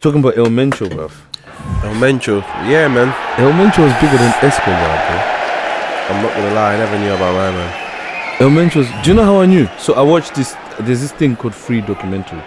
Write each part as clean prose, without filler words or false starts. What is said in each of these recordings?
Talking about El Mencho, bruv. El Mencho, yeah, man. El Mencho was bigger than Escobar, bro. I'm not gonna lie, I never knew about my man. El Mencho's. Do you know how I knew? So I watched this. There's this thing called Free Documentary.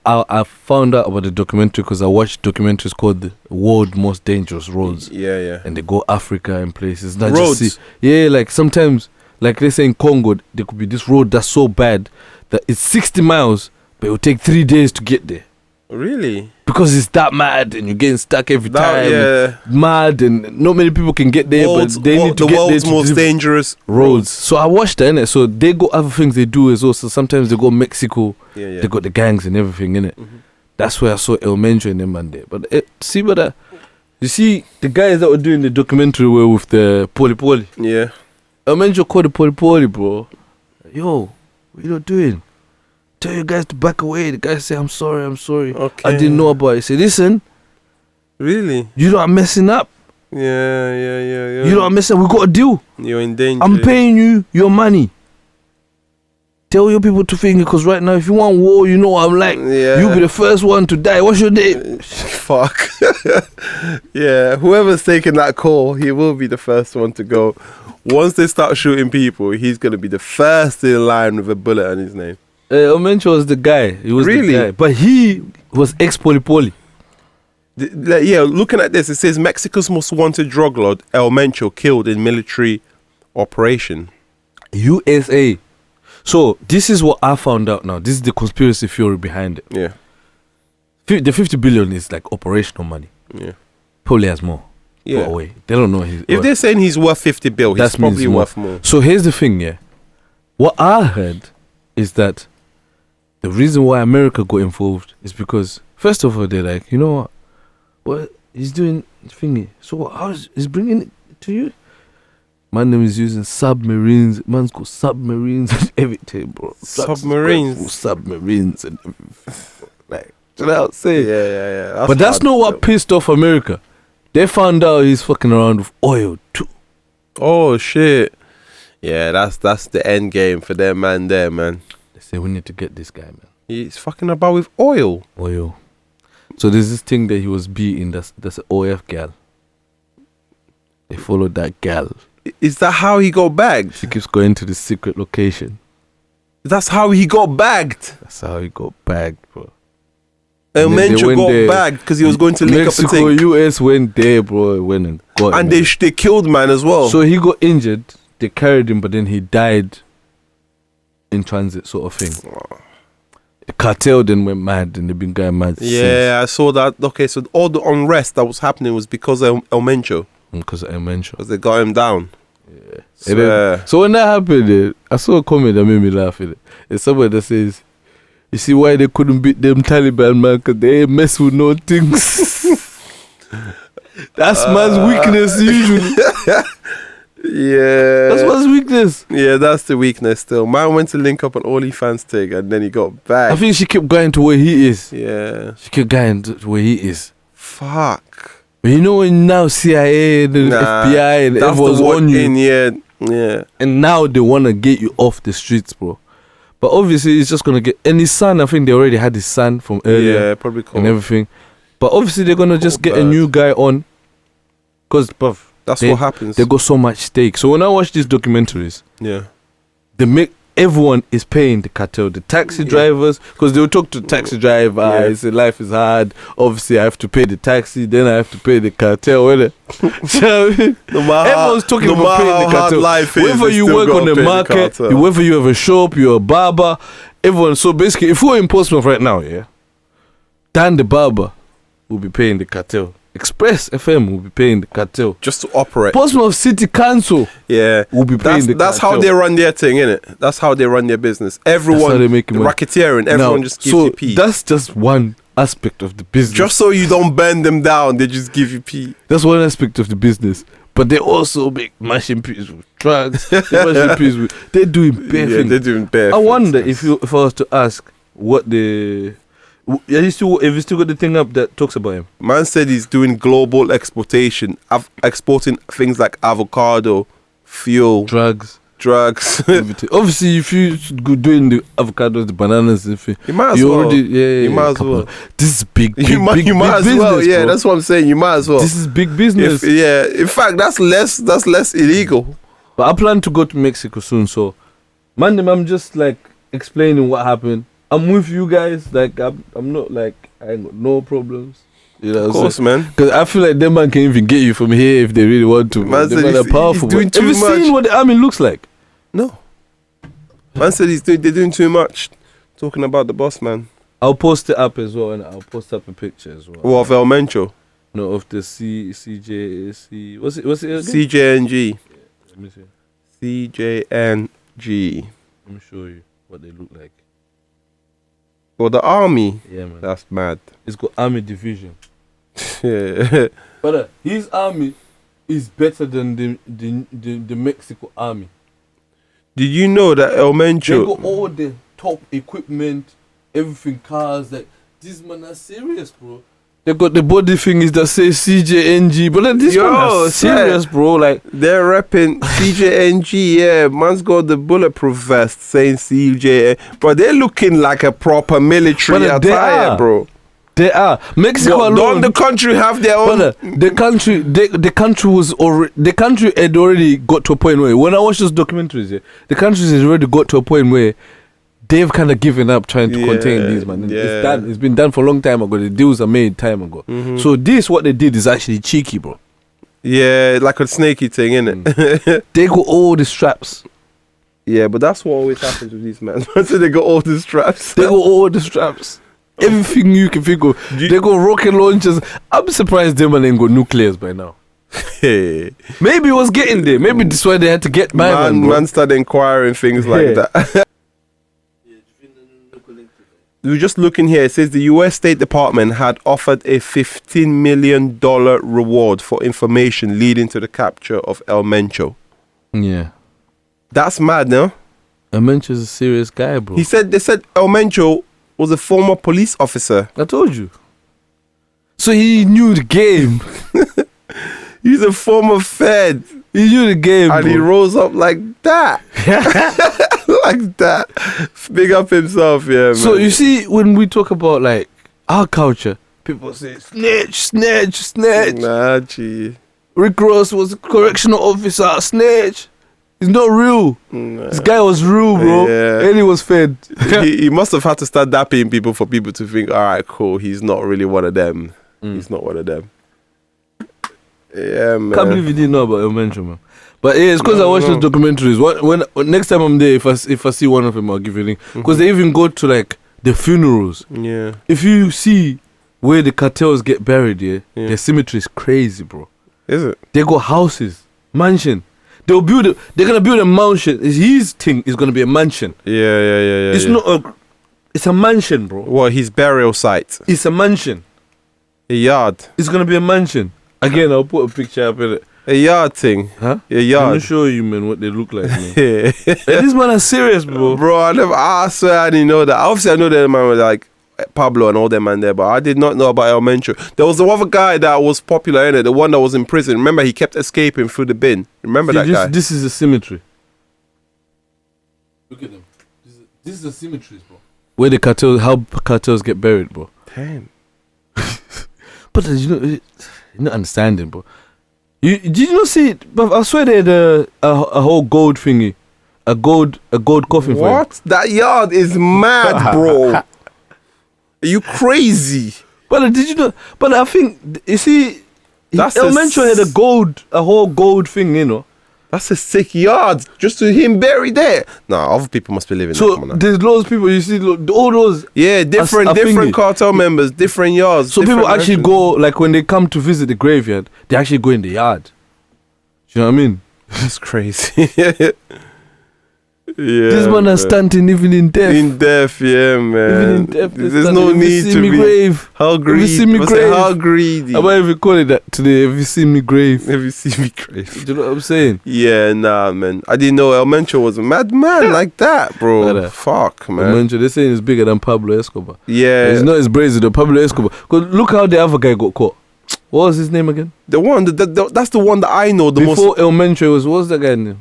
I found out about the documentary because I watched documentaries called The World's Most Dangerous Roads. Yeah. And they go Africa and places. Not Roads? Just see, like sometimes, like they say in Congo, there could be this road that's so bad that it's 60 miles, but it will take 3 days to get there. Really? Because it's that mad and you're getting stuck every time. Yeah. Mad and not many people can get there, but they need to the get world's there. most dangerous roads. So I watched that, innit? So they got other things they do as well. So sometimes they go Mexico. Yeah. They got the gangs and everything, innit? That's where I saw El Mencho and them man there. But see what that... You see, the guys that were doing the documentary were with the Poli. Yeah. El Mencho called the Poli, bro. Yo, what you not doing? Tell you guys to back away. The guy say, I'm sorry. Okay. I didn't know about it. He said, listen. Really? You know I'm messing up. Yeah. You know I'm messing up. We got a deal. You're in danger. I'm paying you your money. Tell your people to think, because right now, if you want war, you know what I'm like. Yeah. You'll be the first one to die. What's your name? Fuck. Yeah, whoever's taking that call, he will be the first one to go. Once they start shooting people, he's going to be the first in line with a bullet on his name. El Mencho was the guy. He was Really? the guy. But he was ex-Poli. Yeah, looking at this, it says Mexico's most wanted drug lord, El Mencho, killed in military operation. USA. So, this is what I found out now. This is the conspiracy theory behind it. Yeah. The 50 billion is like operational money. Yeah. Probably has more. Yeah. Put away. They don't know his. If they're saying he's worth 50 bill, he's That probably means more. worth more. So here's the thing, yeah. What I heard is that the reason why America got involved is because, first of all, they're like, you know what he's doing thingy. So how is he's bringing it to you? My name is using submarines. Man's got submarines and everything, bro. Submarines and everything. Like, do you know what I'm saying? Yeah. But that's not what pissed off America. They found out he's fucking around with oil too. Oh shit. Yeah, that's the end game for them man there, man. They say we need to get this guy, man. He's fucking about with oil. So there's this thing that he was beating. That's an OF gal. They followed that gal. Is that how he got bagged? She keeps going to the secret location. That's how he got bagged. That's how he got bagged, bro. El Mencho got there. bagged because he was going to link Mexico, up the thing. US went there, bro. Went and got him. And they killed man as well. So he got injured. They carried him, but then he died in transit, sort of thing. The cartel then went mad, and they've been going mad since. Yeah, I saw that. Okay, so all the unrest that was happening was because of El Mencho. Because of El Mencho. Because they got him down. Yeah. So when that happened, I saw a comment that made me laugh. It's someone that says, you see why they couldn't beat them Taliban, man? Because they ain't mess with no things. That's man's weakness usually. Yeah. That's man's weakness. Yeah, that's the weakness still. Man went to link up an OnlyFans thing and then he got back. I think she kept going to where he is. Yeah. She kept going to where he is. Fuck. But you know when now CIA and FBI and everyone's on you. Yeah. And now they want to get you off the streets, bro. But obviously it's just going to get... And his son, I think they already had his son from earlier. Yeah, probably cool. And everything. But obviously they're going to just get a new guy on. Because, bruv, that's what happens. They got so much stake. So when I watch these documentaries, yeah, they make everyone is paying the cartel, the taxi drivers, because they will talk to the taxi driver. I say life is hard. Obviously, I have to pay the taxi, then I have to pay the cartel. Everyone's talking about paying the cartel. Whether you work on the market, whether you have a shop, you're a barber, everyone. So basically, if we're in Portsmouth right now, Dan the barber will be paying the cartel. Express FM will be paying the cartel just to operate. Portsmouth City Council, will be paying the cartel. That's how they run their thing, innit? That's how they run their business. Everyone, racketeering. Everyone just gives you P. That's just one aspect of the business. Just so you don't burn them down, they just give you P. That's one aspect of the business. But they also make mashing peas with drugs. They're doing bare things. They're doing bare I wonder if I was to ask what the... Have you still got the thing up that talks about him? Man said he's doing global exportation, exporting things like avocado, fuel, drugs. drugs. Obviously, if you go doing the avocados, the bananas, if You might as well. You might as well. This is big. You might big as business, well. Yeah, bro. that's what I'm saying. You might as well. This is big business. In fact, that's less illegal. But I plan to go to Mexico soon, so man, I'm just like explaining what happened. I'm with you guys. Like I'm not like I ain't got no problems. You know, Of course, man. Because I feel like them man can even get you from here if they really want to. Man Them said man are powerful. doing Have too you seen much. what the army looks like? No. Man said they're doing too much. Talking about the boss, man. I'll post it up as well, and I'll post up a picture as well. Well, of El Mencho. No, of the CJC. What's it again? CJNG. Let me see. CJNG. Let me show you what they look like. Well, the army. Yeah, man. That's mad. It's got army division. Yeah. But his army is better than the Mexico army. Did you know that El They Mencho? got all the top equipment, everything, cars. Like this man are serious, bro. They got the body thingies that say CJNG, but like, this Yo, man are serious, bro. Like They're repping CJNG, yeah. Man's got the bulletproof vest saying CJ, but they're looking like a proper military But they attire, are. bro. they are Mexico What, alone. don't the country have their own? Brother, the country was already, the country had already got to a point where when I watch those documentaries, yeah, the country has already got to a point where they've kind of given up trying to contain these, man. Yeah. It's done. It's been done for a long time ago. The deals are made time ago. Mhm. So this, what they did, is actually cheeky, bro. Yeah, like a snaky thing, innit? They got all the straps. Yeah, but that's what always happens with these men. So they got all the straps. They got all the straps. Everything you can think of. They got rocket launchers. I'm surprised them man ain't got nuclears by now. Hey. Maybe it was getting there. Maybe that's why they had to get my man, bro. Man started inquiring things like that. We were just looking here. It says the U.S. State Department had offered a $15 million reward for information leading to the capture of El Mencho. Yeah. That's mad, no? Amencho's a serious guy, bro. They said El Mencho was a former police officer. I told you. So he knew the game. He's a former Fed. He knew the game, And bro. he rose up like that. Like that. Big up himself, yeah, man. So you see, when we talk about like our culture, people say snitch, snitch, snitch. Nah, gee. Rick Ross was a correctional officer, snitch. He's not real. Nah. This guy was real, bro. Yeah. And he was fed. he must have had to start dapping people for people to think, all right, cool, he's not really one of them. He's not one of them. Yeah, man. Can't believe you didn't know about El Mencho, man. But yeah, it's because I watch those documentaries. When next time I'm there, if I see one of them, I'll give you a link. Because they even go to like the funerals. Yeah. If you see where the cartels get buried, their cemetery is crazy, bro. Is it? They got houses, mansion. They're gonna build a mansion. His thing is gonna be a mansion. Yeah. It's not it's a mansion, bro. What, his burial site? It's a mansion. A yard? It's gonna be a mansion. Again, I'll put a picture up in it. A yard thing? Huh? A Let me yard? show you, man, what they look like, man. Yeah. Hey, this man is serious, bro. Bro, I swear I didn't know that. Obviously, I know that man was like Pablo and all them man there, but I did not know about El Mencho. There was the other guy that was popular in it, the one that was in prison. Remember, he kept escaping through the bin. Remember that guy? This is a cemetery. Look at them. This is the cemeteries, bro. Where the cartels get buried, bro. Damn. But you're not understanding, bro. Did you not see it? But I swear they had a whole gold thingy, a gold coffin. What? That yard is mad, bro. Are you crazy? But did you know? But I think you see, That's El a Mencho had a whole gold thing, you know. That's a sick yard just to him buried there. Nah, other people must be living there. So Come on now. there's loads of people. You see, all those. Yeah, different thingy. cartel members, different yards. So different people actually mansions. go, like when they come to visit the graveyard, they actually go in the yard. Do you know what I mean? That's crazy. Yeah, This man is standing even in death. in death, yeah, man. Even in death, they're There's standing. no If you need see to me be. grave. How If you greedy? see me Must say, grave. how greedy? I might even call it that today. If you see me grave. Have you seen me grave? Do you know what I'm saying? Yeah, nah, man. I didn't know El Mencho was a mad man like that, bro. Brother. Fuck, man. Mention they're saying it's bigger than Pablo Escobar. Yeah, It's not as brazen though. Pablo Escobar. Cause look how the other guy got caught. What was his name again? the one. That's the one that I know the most. Before El Mencho was, what was that guy's name?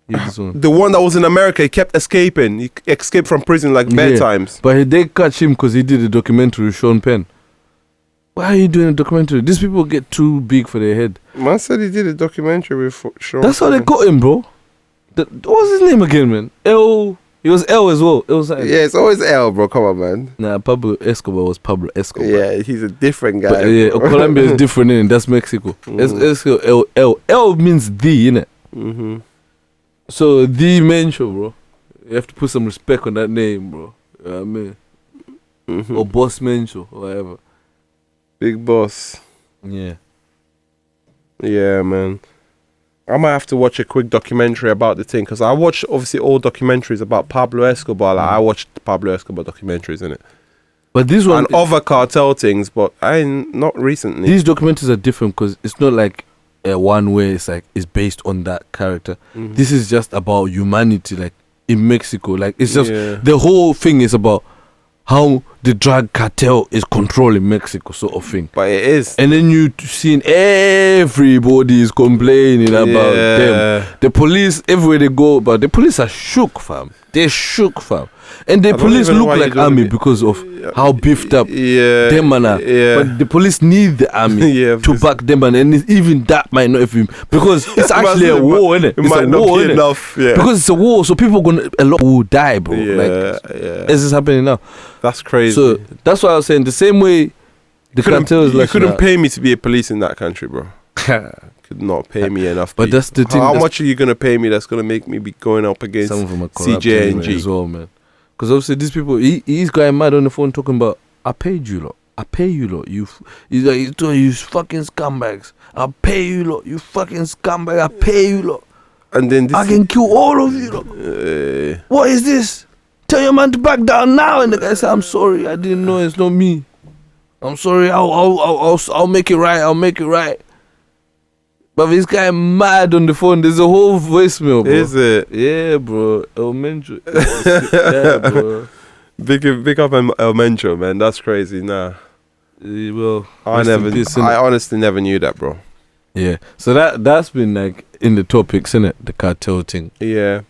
Hear this one. The one that was in America, he kept escaping. He escaped from prison like bare times. But they catch him because he did a documentary with Sean Penn. Why are you doing a documentary? These people get too big for their head. Man said he did a documentary with Sean. That's how they got him, bro. What was his name again, man? L. He was L as well. It was like, yeah, it's always L, bro. Come on, man. Nah, Pablo Escobar was Pablo Escobar. Yeah, he's a different guy. But, yeah, Colombia is different, innit? That's Mexico. L means the, innit? Mm-hmm. So the Mencho, bro. You have to put some respect on that name, bro. You know what I mean? Mm-hmm. Or Boss Mencho, or whatever. Big boss. Yeah. Yeah, man. I might have to watch a quick documentary about the thing, because I watch obviously all documentaries about Pablo Escobar. Like, I watched Pablo Escobar documentaries, innit? But this one and other cartel things, but not recently. These documentaries are different because it's not like one where it's like it's based on that character. Mm-hmm. This is just about humanity, like in Mexico. Like it's just the whole thing is about how the drug cartel is controlling Mexico, sort of thing. But it is. And then you seeing everybody is complaining about them. The police, everywhere they go, but the police are shook, fam. They're shook, fam. And the police look like army because of how beefed up them man are. But the police need the army to back them man. And even that might not even, because it's actually a war, innit? It might not be enough. Yeah. Because it's a war, so people a lot will die, bro. This is happening now. That's crazy. So that's why I was saying the same way the cartel is like. You couldn't pay me to be a police in that country, bro. Could not pay me enough. But that's the thing. How much are you gonna pay me? That's gonna make me be going up against some of them are corrupt CJNG as well, man. Because obviously these people, he's going mad on the phone talking about, I paid you lot. I pay you lot. He's like, you fucking scumbags. I pay you lot. You fucking scumbag. I pay you lot. And then I can kill all of you lot. What is this? Tell your man to back down now. And the guy said, I'm sorry. I didn't know. It's not me. I'm sorry. I'll make it right. I'll make it right. But this guy mad on the phone. There's a whole voicemail, bro. Is it? Yeah, bro. El Mencho. Yeah, bro. Big up El Mencho, man. That's crazy. Nah. Well, I honestly never knew that, bro. Yeah. So that's been like in the topics, innit? The cartel thing. Yeah.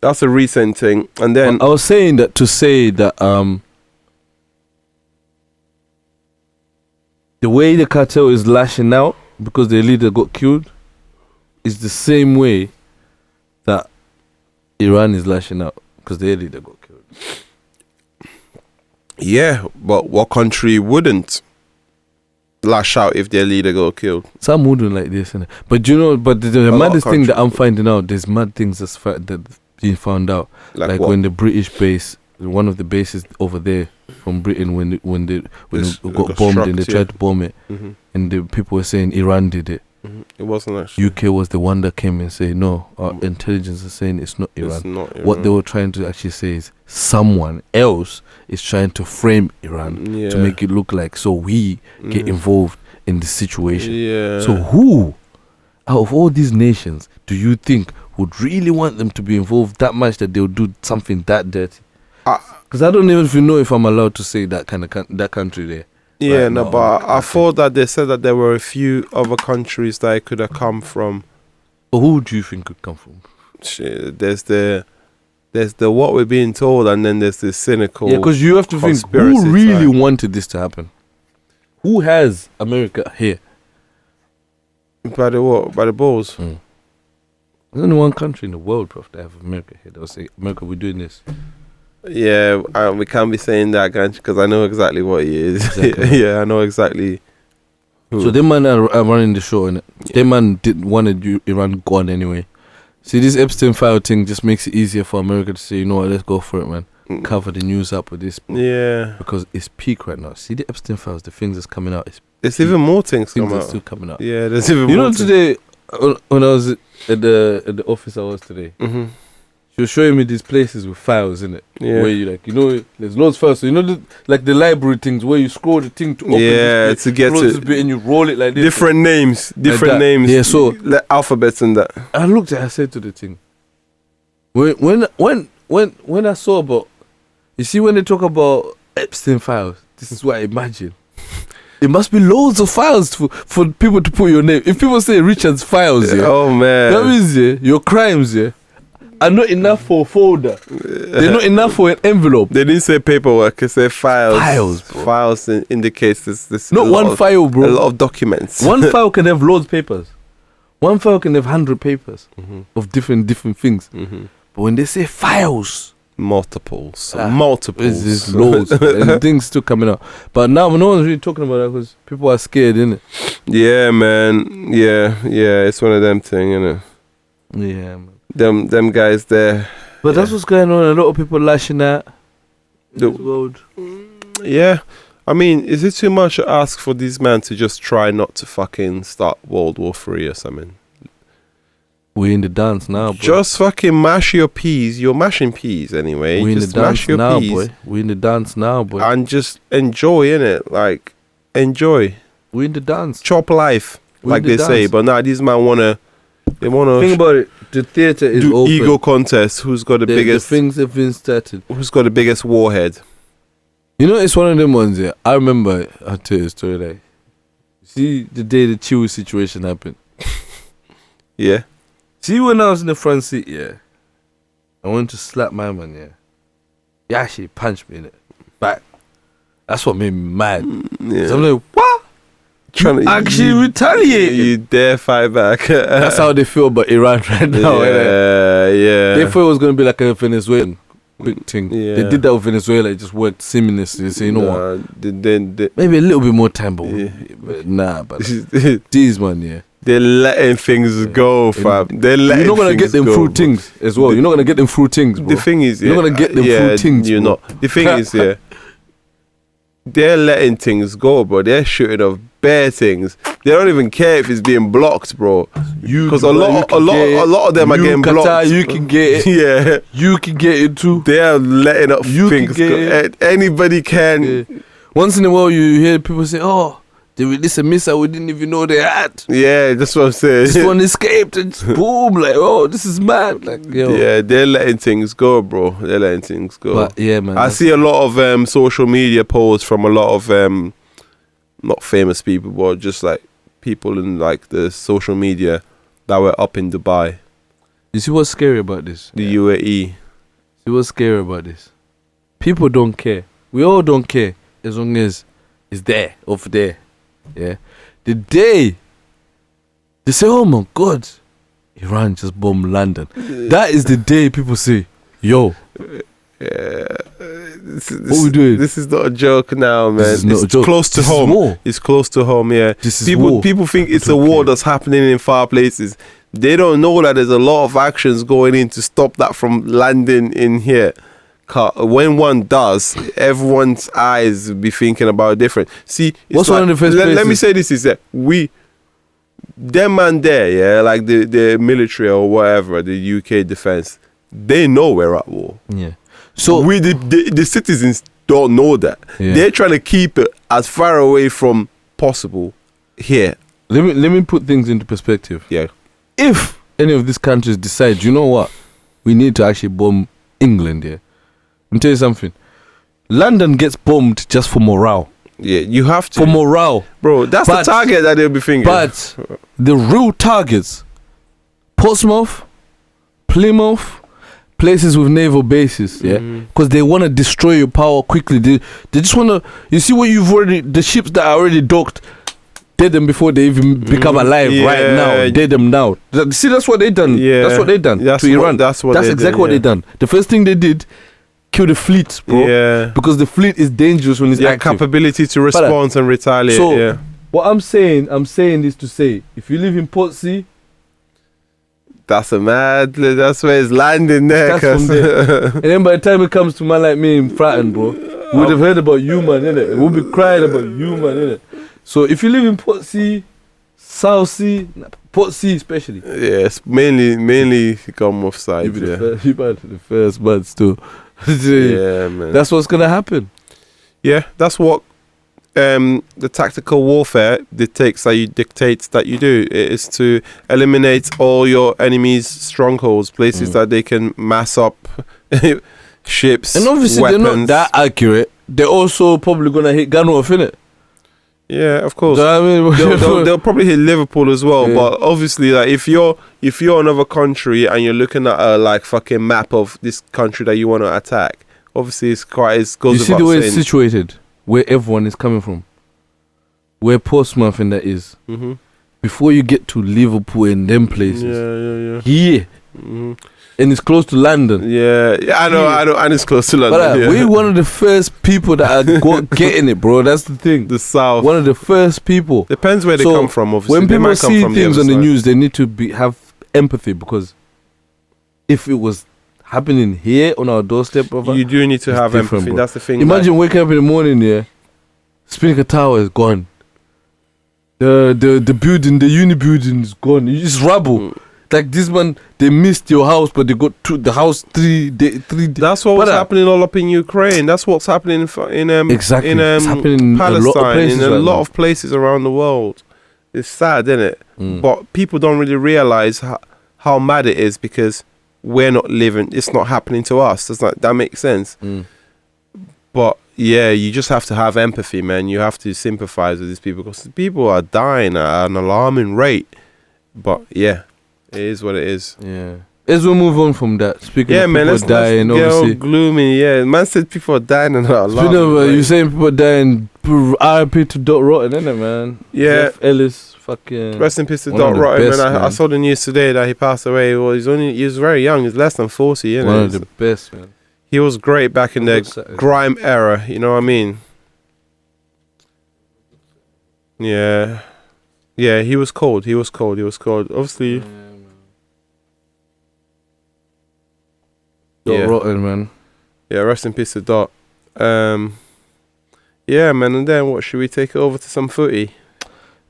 That's a recent thing. And then I was saying that to say that the way the cartel is lashing out because their leader got killed is the same way that Iran is lashing out because their leader got killed. Yeah, but what country wouldn't lash out if their leader got killed? Some wouldn't like this, innit? But you know, but the maddest thing that I'm finding out, there's mad things that being found out. Like when the British base, one of the bases over there from Britain, when it got bombed and they tried to bomb it, and the people were saying Iran did it. It wasn't actually. UK was the one that came and said, no, our intelligence is saying it's not Iran. It's not Iran. What they were trying to actually say is someone else is trying to frame Iran to make it look like so we get involved in the situation. Yeah. So who out of all these nations do you think would really want them to be involved that much that they'll do something that dirty? Because I don't even know if I'm allowed to say that kind of that country there. Yeah, right, no, but I thought that they said that there were a few other countries that it could have come from. But who do you think could come from? Shit, there's the what we're being told, and then there's the cynical. Yeah, because you have to think who really wanted this to happen. Who has America here? By the what? By the balls. There's only one country in the world, bro, that have America here. They'll say, America, we're doing this. Yeah, we can't be saying that, because I know exactly what he is. Exactly. Yeah, I know exactly. Who. So them man are running the show, and them man wanted Iran gone anyway. See, this Epstein file thing just makes it easier for America to say, you know what, let's go for it, man. Cover the news up with this. Yeah. Because it's peak right now. See the Epstein files, the things that's coming out. It's even more things coming out. Still coming out. Yeah, there's even more. You know, today, when I was at the office I was today, she was showing me these places with files in it. Yeah. Where you there's loads of files. So the library things where you scroll the thing to open this to get to this bit and you roll it like this. Different names. Names. Yeah, so alphabets and that. I looked at it, I said to the thing. When I saw about, you see when they talk about Epstein files, this is what I imagine. It must be loads of files for people to put your name. If people say Richard's files, oh man, that means your crimes, are not enough for a folder. They're not enough for an envelope. They didn't say paperwork. They said files. Files, bro. Files indicates this. Not one file, bro. A lot of documents. One file can have loads of papers. One file can have 100 papers of different things. But when they say files, multiples, there's loads and things still coming out. But now no one's really talking about that because people are scared, innit? Yeah, man. Yeah. It's one of them things, innit? Yeah, man. Them guys there. But that's what's going on. A lot of people lashing out in this world. Yeah. I mean, is it too much to ask for these men to just try not to fucking start World War III or something? We're in the dance now, bro. Just fucking mash your peas. You're mashing peas anyway. We're in just the dance mash your now, peas boy. We're in the dance now, boy. and just enjoy, innit? Like, enjoy. We're in the dance. Chop life, We're like in the they say. dance. But now these men they wanna Think about it. The theatre is do open. ego contest. Who's got the biggest? The things have been started. Who's got the biggest warhead? You know, it's one of them ones, yeah. I remember, I'll tell you a story, like, see the day the chill situation happened. Yeah. See when I was in the front seat, yeah, I wanted to slap my man, yeah. He actually punched me in it back. That's what made me mad. Yeah. So I'm like, what? Trying to Actually retaliate. You dare fight back. That's how they feel about Iran right now. Yeah. They thought it was going to be like a Venezuelan quick thing. Yeah. They did that with Venezuela. It just worked seamlessly. So you know what? Maybe a little bit more time, but nah. But these man, yeah. They're letting things go, fam. They're letting You're not gonna get them go, through bro. things as well. You're not gonna get them through things, bro. The thing is, you're not gonna get them through things. You're bro. not. The thing is, yeah, they're letting things go, bro. They're shooting off bare things. They don't even care if it's being blocked, bro. Because a lot of them are getting Qatar, blocked. You can get it. Yeah, you can get it too. they are letting up You things can go. get Anybody can. Yeah. Once in a while, you hear people say, "Oh, they released a missile we didn't even know they had. Yeah, that's what I'm saying. This one escaped and just boom, like, oh, this is mad." Like, yo. Yeah, they're letting things go, bro. They're letting things go. But yeah, man. I see a lot of social media posts from a lot of not famous people, but just like people in like the social media that were up in Dubai, You see what's scary about this? the UAE. See what's scary about this? People don't care. We all don't care as long as it's there, over there. Yeah. The day they say, "Oh my God, Iran just bombed London," that is the day people say, "Yo, what we doing? This is not a joke now, man. This is not It's a joke. close to This is home. war. It's close to home, yeah. This is war. People think it's a Don't war care. that's happening in far places. They don't know that there's a lot of actions going in to stop that from landing in here. When one does, everyone's eyes will be thinking about it different. See, it's What's one of the first let me places? say this is that them man there, yeah, like the military or whatever, the UK defense, they know we're at war. Yeah." So We the citizens don't know that. Yeah. They're trying to keep it as far away from possible here. let me put things into perspective. Yeah. If any of these countries decide, you know what, we need to actually bomb England, yeah. Let me tell you something. London gets bombed just for morale. Yeah, you have to. For morale. Bro, that's But- the target that they'll be thinking. But the real targets, Portsmouth, Plymouth, places with naval bases, yeah, because they want to destroy your power quickly. They just want to. You see what you've already, the ships that are already docked, dead them before they even become alive. Right Yeah. now, dead them now. See, that's what they done. Yeah. That's what they done That's to what- Iran. that's what That's they exactly did, what yeah. they done. The first thing they did, kill the fleet, bro. Yeah. Because the fleet is dangerous when it's Yeah, active. capability to respond and retaliate. So, yeah. what I'm saying this to say, if you live in Portsea, That's that's where it's landing there. that's from there. And then by the time it comes to man like me in Fratton, bro, we would have heard about you, man, innit? We'll be crying about you, man, innit? So if you live in Portsea, South Sea, Portsea especially, Yes, mainly Gulf side. you be Yeah. the first man still. Yeah, man. That's what's gonna happen. Yeah, that's what the tactical warfare dictates that you do. It is to eliminate all your enemies' strongholds, places that they can mass up ships, And obviously weapons. they're not that accurate. They're also probably gonna hit Gunworth, innit? Yeah, of course. Do you know what I mean? They'll probably hit Liverpool as well, Yeah. but obviously, like if you're another country and you're looking at a like fucking map of this country that you want to attack, obviously it's goes You see without the way saying. it's situated, where everyone is coming from, where Portsmouth and that is. Mm-hmm. Before you get to Liverpool and them places, Yeah. here, Mm-hmm. and it's close to London. Yeah, I know, and it's close to London. But yeah. we're one of the first people that are getting it, bro. That's the thing. the south. One of the first people. Depends where they So, come from. Obviously, When They people might come see from things other on the side. news, they need to have empathy, because if it was happening here on our doorstep, brother, you do need to it's have different, empathy. bro. That's the thing. imagine waking up in the morning, yeah, Spinnaker Tower is gone. The building, the uni building is gone. It's rubble. Mm. Like this man, they missed your house, but they got to the house 3 days. That's what's happening all up in Ukraine. That's what's happening Exactly. in It's happening in a lot of Palestine, places in a right lot now. of places around the world. It's sad, isn't it? Mm. But people don't really realize how mad it is because we're not living. It's not happening to us. That makes sense. Mm. But yeah, you just have to have empathy, man. You have to sympathize with these people because people are dying at an alarming rate. But yeah, it is what it is. Yeah. Let's move on from that. Speaking Yeah, of man, people let's dying, get all obviously. gloomy. Yeah, man said people are dying and not Speaking of you saying people dying, RIP to Dot Rotten, innit, man? Yeah. Jeff Ellis, fucking. Rest in peace to One of Dot the Rotten, best, man. I man. saw the news today that he passed away. Well, he was very young. He's less than 40, you One know. of the best, man. He was great back in the Saturday. grime era. You know what I mean? Yeah, yeah. He was cold. Obviously, Dot yeah. Rotten, man. Yeah. Rest in peace to Dot. Yeah, man. And then what? Should we take it over to some footy?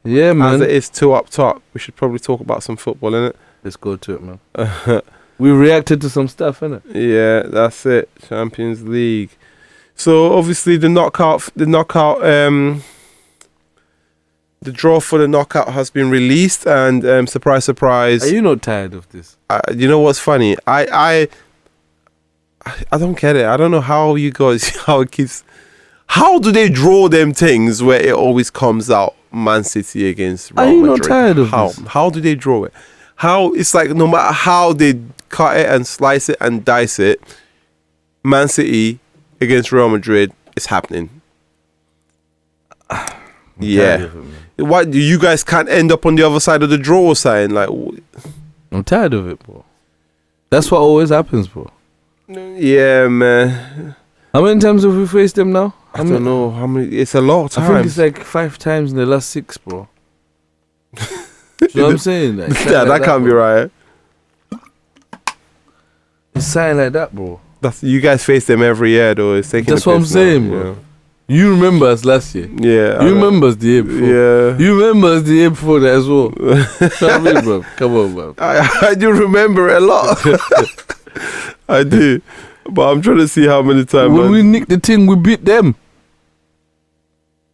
Yeah, As man. it is 2 up top, we should probably talk about some football, innit? Let's go to it, man. We reacted to some stuff, innit? Yeah, that's it. Champions League. So obviously the draw for the knockout has been released, and surprise, surprise. Are you not tired of this? You know what's funny? I don't get it. I don't know how you guys how do they draw them things where it always comes out Man City against Real Are you Madrid? not tired of how? this? How do they draw it? How it's like no matter how they cut it and slice it and dice it, Man City against Real Madrid is happening. Yeah. Why do you guys can't end up on the other side of the draw sign? Like, I'm tired of it, bro. That's what always happens, bro. yeah, man. How many times have we faced them now? I don't know how many. It's a lot of I times. think it's like 5 times in the last 6, bro. You know what I'm saying? Like, it's yeah, something like that can't be bro. right. It's something like that, bro. That's you guys face them every year, though. It's taking. That's the what I'm piss now, saying, bro. You remember us last year. Yeah. You remember us the year before. Yeah. You remember us the year before that as well. You know what I mean, bro? Come on, bro. I do remember a lot. I do, but I'm trying to see how many times. When we nicked the thing, we beat them.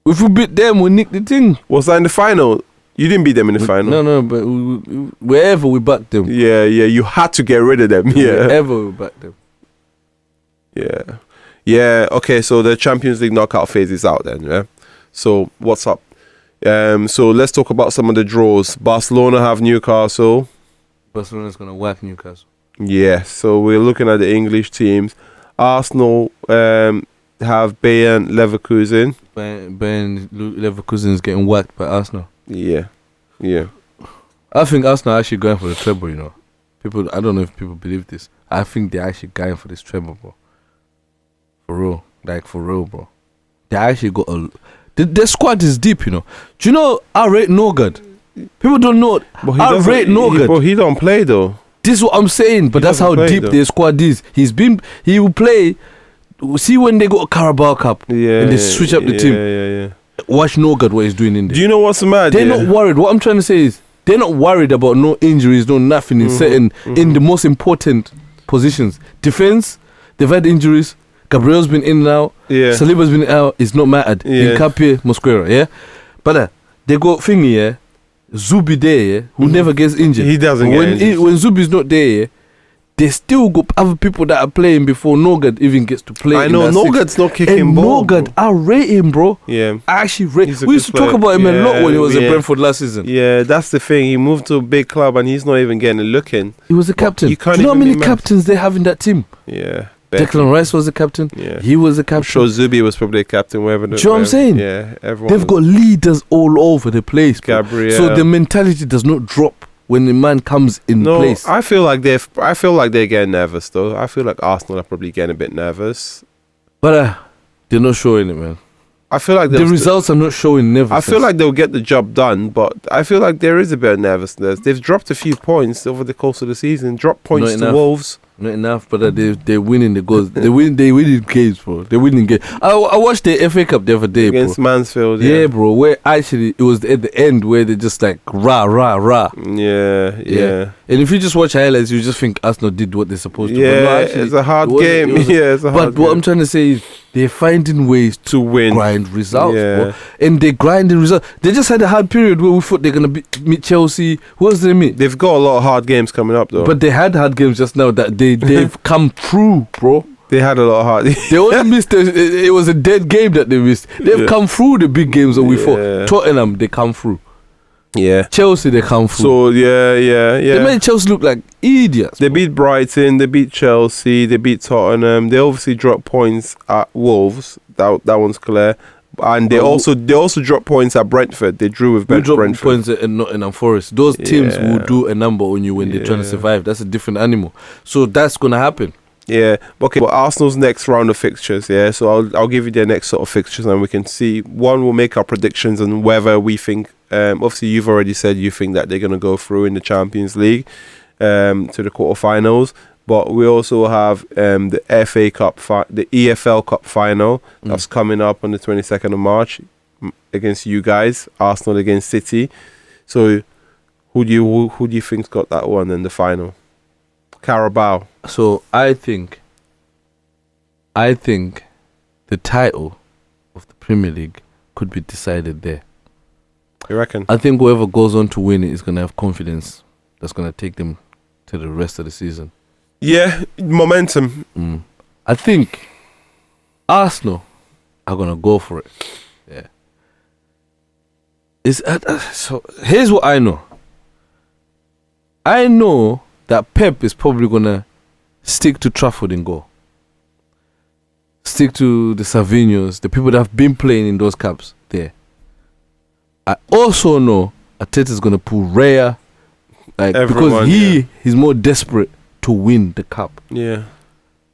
If we beat them, we nicked the thing. Was that in the final? You didn't beat them in the final. No, but wherever we backed them. Yeah. You had to get rid of them. Yeah. Wherever we backed them. Yeah. Okay, so the Champions League knockout phase is out then, yeah? So, what's up? So, let's talk about some of the draws. Barcelona have Newcastle. Barcelona's going to whack Newcastle. Yeah, so we're looking at the English teams. Arsenal have Bayern Leverkusen. Bayern Leverkusen's getting whacked by Arsenal. Yeah. I think Arsenal are actually going for the treble, you know. I don't know if people believe this. I think they're actually going for this treble, bro. For real. Like, for real, bro. They actually got their squad is deep, you know. Do you know I rate Norgard? People don't know. I rate Norgard. But he don't play, though. This is what I'm saying, but that's how doesn't play, deep though. their squad is. He will play. See when they got a Carabao Cup and they switch up the team. Yeah. Watch Norgard what he's doing in there. Do you know what's mad? They're not worried. What I'm trying to say is they're not worried about no injuries, no nothing in the most important positions. Defense, they've had injuries. Gabriel's been in and out. Yeah. Saliba's been out. It's not mattered. Yeah. Nkapie, Mosquera, yeah? But they got thingy, yeah? Zubi there, yeah? Who never gets injured. He doesn't get injured. When Zubi's not there, yeah? they still got other people that are playing before Norgard even gets to play. I know Norgard's not kicking and ball. Norgard, I rate him, bro. Yeah, I actually rate. He's a We used to good talk player. about him a lot when he was Yeah. at Brentford last season. yeah. That's the thing. He moved to a big club and he's not even getting a look in. He was the captain. you can't Do you know how even many be mad. captains they have in that team? Yeah, Declan Rice was the captain. Yeah. He was the I'm captain. sure Zubi was probably a captain. Wherever. Do you know what I'm saying? Yeah, everyone. They've got leaders all over the place, bro. Gabriel. So the mentality does not drop when the man comes in No, place. I feel like they're getting nervous though. I feel like Arsenal are probably getting a bit nervous. But they're not showing it, man. I feel like The results are not showing nervousness. I feel like they'll get the job done, but I feel like there is a bit of nervousness. They've dropped a few points over the course of the season. Dropped points Not to enough. Wolves. Not enough, but they're winning the goals. They winning games, bro. They're winning games. I watched the FA Cup the other day, Against bro. Mansfield. Yeah, bro. Where actually it was at the end where they just like rah rah rah. Yeah. And if you just watch highlights, you just think Arsenal did what they're supposed to. Yeah, But no, actually, it's a hard it wasn't- game. it wasn't. Yeah, it's a hard But what game. I'm trying to say is they're finding ways To win. grind results, Yeah. bro. And they grind the results. They just had a hard period where we thought they're gonna meet Chelsea. Who else did they meet? They've got a lot of hard games coming up though. But they had hard games just now that they've come through, bro. they had a lot of hard. They only missed it was a dead game that they missed. They've Yeah. come through the big games that we Yeah. thought. Tottenham, they come through. yeah. Chelsea, they come through. So yeah. They made Chelsea look like idiots. They bro. beat Brighton, they beat Chelsea, they beat Tottenham. They obviously dropped points at Wolves. That one's clear. And they But also dropped points at Brentford. They drew with We dropped Brentford. points at Nottingham Forest. Those teams Yeah. will do a number on you when they're trying to Yeah. survive. That's a different animal. So that's gonna happen. Yeah. Okay. But Arsenal's next round of fixtures. Yeah. So I'll give you their next sort of fixtures, and we can see. One, we'll make our predictions on whether we think. Obviously, you've already said you think that they're gonna go through in the Champions League, to the quarterfinals. But we also have the FA Cup, the EFL Cup final that's coming up on the 22nd of March against you guys. Arsenal against City. So who do you think's got that one in the final? Carabao. So I think the title of the Premier League could be decided there. You reckon? I think whoever goes on to win it is gonna have confidence that's gonna take them to the rest of the season. Yeah, momentum. I think Arsenal are gonna go for it. Yeah. So here's what I know. I know that Pep is probably gonna stick to Trafford and go. Stick to the Savinhos, the people that have been playing in those cups there. I also know Arteta's gonna pull Raya, Everyone, because he's more desperate to win the cup. Yeah.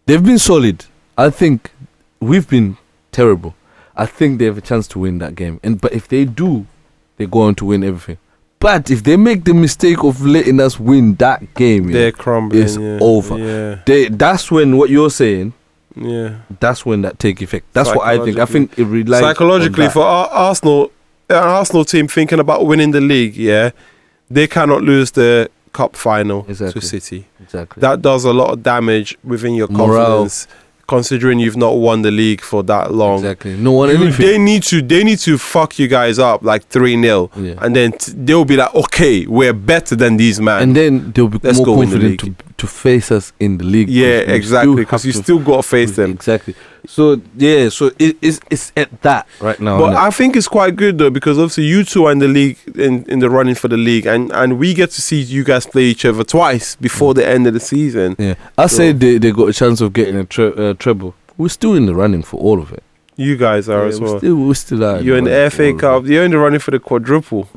They've been solid. I think we've been terrible. I think they have a chance to win that game. But if they do, they go on to win everything. But if they make the mistake of letting us win that game, They're crumbling. it's yeah. over. Yeah. That's when what you're saying. Yeah. That's when that take effect. That's what I think. I think it relies psychologically on that. for Arsenal, an Arsenal team thinking about winning the league. Yeah, they cannot lose the cup final Exactly. to City. Exactly. That does a lot of damage within your Morale. confidence, considering you've not won the league for that long. Exactly. No one anything. They need to fuck you guys up like 3-0, Yeah. and then they'll be like, okay, we're better than these man. And then they'll be Let's more go win the confident league. to face us in the league. Yeah, We exactly, still because have you to- still got to face them. Exactly. So yeah, so it's at that right now. But innit? I think it's quite good though, because obviously you two are in the league, in the running for the league, and we get to see you guys play each other twice before the end of the season. yeah, I say they got a chance of getting a treble. We're still in the running for all of it. You guys are as well. We're still out. You're in the FA Cup. You're in the running for the quadruple.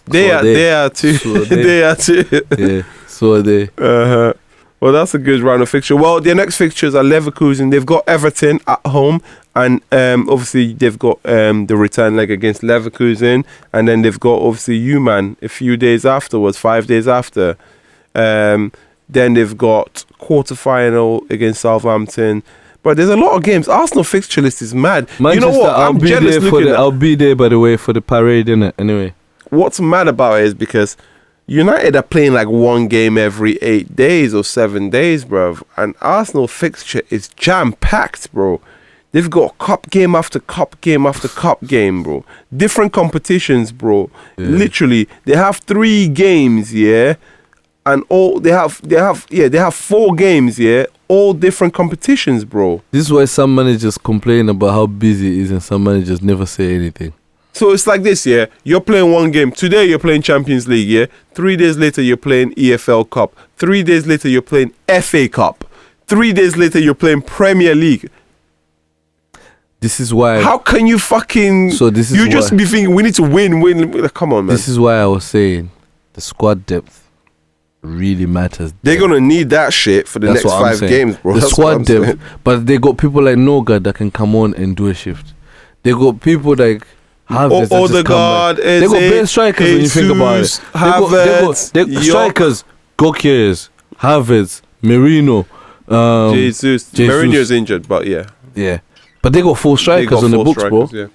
They are too. So are they. They are too. Yeah, so are they. Uh-huh. Well, that's a good round of fixture. Well, their next fixtures are Leverkusen. They've got Everton at home, and obviously they've got the return leg against Leverkusen, and then they've got obviously U-Man a few days afterwards, 5 days after. Then they've got quarterfinal against Southampton. But there's a lot of games. Arsenal fixture list is mad. You know Manchester, what? I'm jealous looking at. I'll be there, by the way, for the parade, innit? Anyway. What's mad about it is because United are playing like one game every 8 days or 7 days, bruv. And Arsenal fixture is jam-packed, bro. They've got cup game after cup game after cup game, bro. Different competitions, bro. Yeah. Literally, they have 3 games, yeah? and all they have 4 games, all different competitions, bro. This is why some managers complain about how busy it is, and some managers never say anything. So it's like this, you're playing one game. Today you're playing Champions League, 3 days later you're playing EFL Cup. 3 days later you're playing FA Cup. 3 days later you're playing Premier League. This is why. How can you fucking... So this is you why, just be thinking, we need to win. Come on, man. This is why I was saying the squad depth really matters. They're going to need that shit for the That's next 5 games, bro. The That's squad depth. But they got people like Noga that can come on and do a shift. They got people like... Odegaard, they got better strikers when you think about it. They got strikers, Gokiers, Havertz, Merino, Jesus. Mourinho's injured, but yeah. But they got 4 strikers on the books, bro. Yeah.